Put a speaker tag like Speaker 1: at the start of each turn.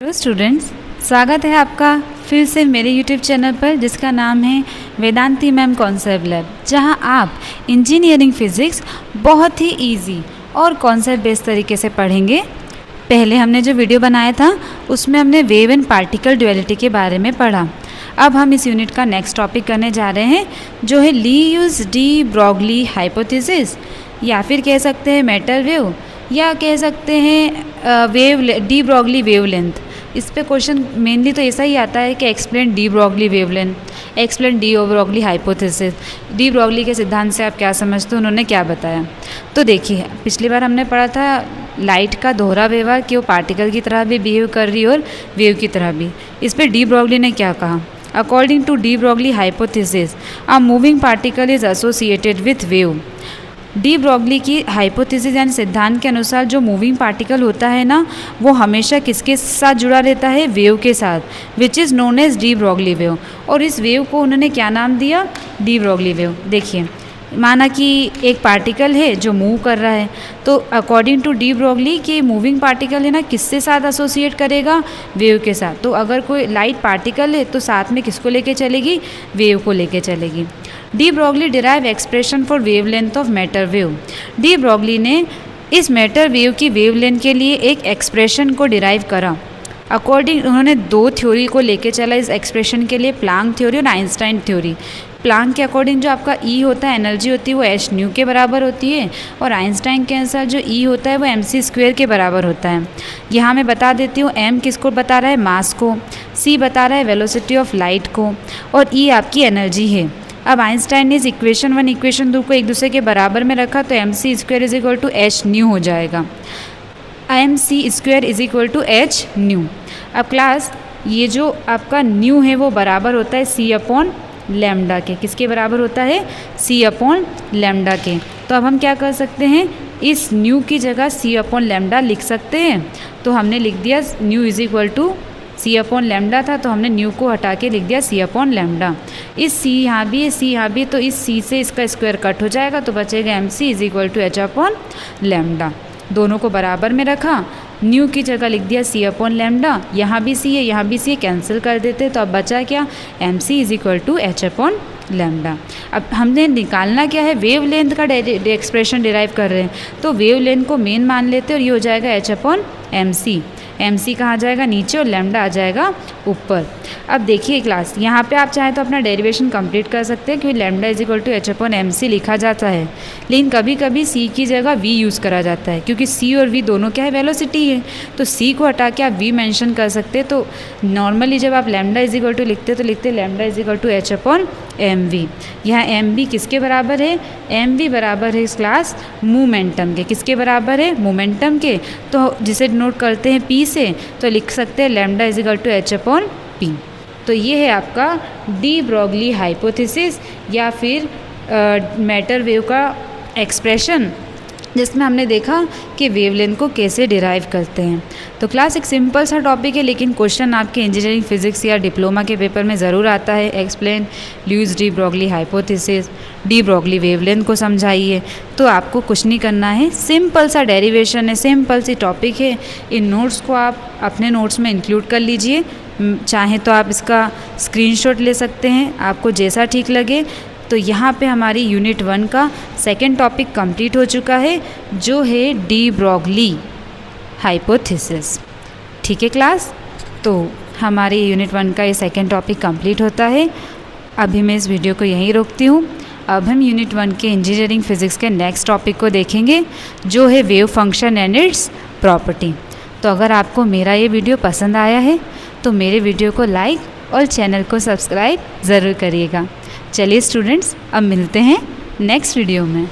Speaker 1: Hello students, स्वागत है आपका फिर से मेरे YouTube चैनल पर जिसका नाम है वेदांती मैम कॉन्सेप्ट लैब, जहां आप इंजीनियरिंग फिज़िक्स बहुत ही इजी और कॉन्सेप्ट बेस्ड तरीके से पढ़ेंगे। पहले हमने जो वीडियो बनाया था उसमें हमने वेव एंड पार्टिकल ड्यूअलिटी के बारे में पढ़ा। अब हम इस यूनिट का नेक्स्ट टॉपिक करने जा रहे हैं जो है लीयूस डी ब्रॉगली हाइपोथेसिस, या फिर कह सकते हैं मैटर वेव, या कह सकते हैं डी ब्रॉगली वेवलेंथ। इस पे क्वेश्चन मेनली तो ऐसा ही आता है कि explain de Broglie wavelength, explain D Broglie hypothesis. De Broglie के सिद्धांत से आप क्या समझते हो, उन्होंने क्या बताया। तो देखिए, पिछली बार हमने पढ़ा था लाइट का दोहरा व्यवहार कि वो पार्टिकल की तरह भी बिहेव कर रही और वेव की तरह भी। इस पर डी ब्रॉगली ने क्या कहा, according to de Broglie hypothesis a moving particle is associated with wave. De Broglie की हाइपोथेसिस यानी सिद्धांत के अनुसार जो मूविंग पार्टिकल होता है ना, वो हमेशा किसके साथ जुड़ा रहता है, वेव के साथ, which is known as de Broglie wave. और इस वेव को उन्होंने क्या नाम दिया, डी ब्रॉगली वेव। देखिए, माना कि एक पार्टिकल है जो मूव कर रहा है, तो अकॉर्डिंग टू डी ब्रॉगली कि मूविंग पार्टिकल है ना किससे साथ एसोसिएट करेगा, वेव के साथ। तो अगर कोई लाइट पार्टिकल है तो साथ में किसको लेके चलेगी, वेव को लेके चलेगी। De Broglie derive expression for wavelength of matter wave. De Broglie ने इस मैटर वेव की वेवलेंथ के लिए एक एक्सप्रेशन को डिराइव करा। अकॉर्डिंग उन्होंने दो थ्योरी को लेके चला इस एक्सप्रेशन के लिए, प्लांक थ्योरी और आइंस्टाइन थ्योरी। प्लांक के अकॉर्डिंग जो आपका ई होता है, एनर्जी होती है, वो एच न्यू के बराबर होती है, और आइंस्टाइन के अनुसार जो ई होता है वो एम सी स्क्वेयर के बराबर होता है। यहाँ मैं बता देती हूँ, एम किसको बता रहा है, मास को, सी बता रहा है वेलोसिटी ऑफ लाइट को, और ई आपकी एनर्जी है। अब आइंस्टाइन ने इस इक्वेशन 1 इक्वेशन 2 को एक दूसरे के बराबर में रखा, तो m c square is equal to h nu हो जाएगा। M c square is equal to h nu. अब क्लास, ये जो आपका न्यू है वो बराबर होता है सी अपॉन लैम्डा के। किसके बराबर होता है, सी अपॉन लैम्डा के। तो अब हम क्या कर सकते हैं, इस न्यू की जगह सी अपॉन लैम्डा लिख सकते हैं। तो हमने लिख दिया nu is equal to c upon lambda था, तो हमने न्यू को हटा के लिख दिया सी अपॉन लैम्डा। इस सी यहाँ भी है, सी यहाँ भी, तो इस सी से इसका स्क्वायर कट हो जाएगा, तो बचेगा m C is equal to H upon lambda. दोनों को बराबर में रखा, न्यू की जगह लिख दिया सी अपॉन लैम्डा। यहाँ भी सी है, यहाँ भी सी है, कैंसिल कर देते, तो अब बचा क्या, M C is equal to H upon lambda. अब हमने निकालना क्या है, वेव लेंथ का एक्सप्रेशन डिराइव कर रहे हैं, तो वेव लेंथ को मेन मान लेते हैं और ये हो जाएगा h upon m c. M c कहाँ जाएगा, नीचे, और लैम्डा आ जाएगा ऊपर। अब देखिए क्लास, यहाँ पे आप चाहें तो अपना डेरिवेशन कंप्लीट कर सकते हैं, क्योंकि lambda is equal to H upon m c लिखा जाता है, लेकिन कभी कभी सी की जगह वी यूज़ करा जाता है, क्योंकि सी और वी दोनों क्या है, वेलोसिटी है। तो सी को हटा के आप वी मेंशन कर सकते हैं। तो नॉर्मली जब आप लैम्डा इज इक्वल टू लिखते तो लिखते lambda is equal to H upon m v. यहाँ एम वी किसके बराबर है, एम वी बराबर है इस क्लास मोमेंटम के। किसके बराबर है, मोमेंटम के। तो जिसे डिनोट करते हैं पी से, तो लिख सकते हैं lambda is equal to H upon p. तो ये है आपका डी ब्रॉगली हाइपोथेसिस या फिर मैटर वेव का एक्सप्रेशन, जिसमें हमने देखा कि वेवलेंथ को कैसे डिराइव करते हैं। तो क्लास, एक सिंपल सा टॉपिक है, लेकिन क्वेश्चन आपके इंजीनियरिंग फिजिक्स या डिप्लोमा के पेपर में ज़रूर आता है। Explain Lewis D Broglie hypothesis, de Broglie wavelength को समझाइए। तो आपको कुछ नहीं करना है, सिंपल सा डेरिवेशन है, सिंपल सी टॉपिक है। इन नोट्स को आप अपने नोट्स में इंक्लूड कर लीजिए, चाहे तो आप इसका स्क्रीनशॉट ले सकते हैं, आपको जैसा ठीक लगे। तो यहाँ पे हमारी यूनिट 1 का सेकंड टॉपिक कंप्लीट हो चुका है, जो है डी ब्रॉगली हाइपोथेसिस। ठीक है क्लास, तो हमारी यूनिट 1 का ये सेकंड टॉपिक कंप्लीट होता है। अभी मैं इस वीडियो को यहीं रोकती हूँ। अब हम यूनिट 1 के इंजीनियरिंग फिजिक्स के नेक्स्ट टॉपिक को देखेंगे, जो है wave function and it's property. तो अगर आपको मेरा ये वीडियो पसंद आया है तो मेरे वीडियो को लाइक और चैनल को सब्सक्राइब ज़रूर करिएगा। चलिए स्टूडेंट्स, अब मिलते हैं नेक्स्ट वीडियो में।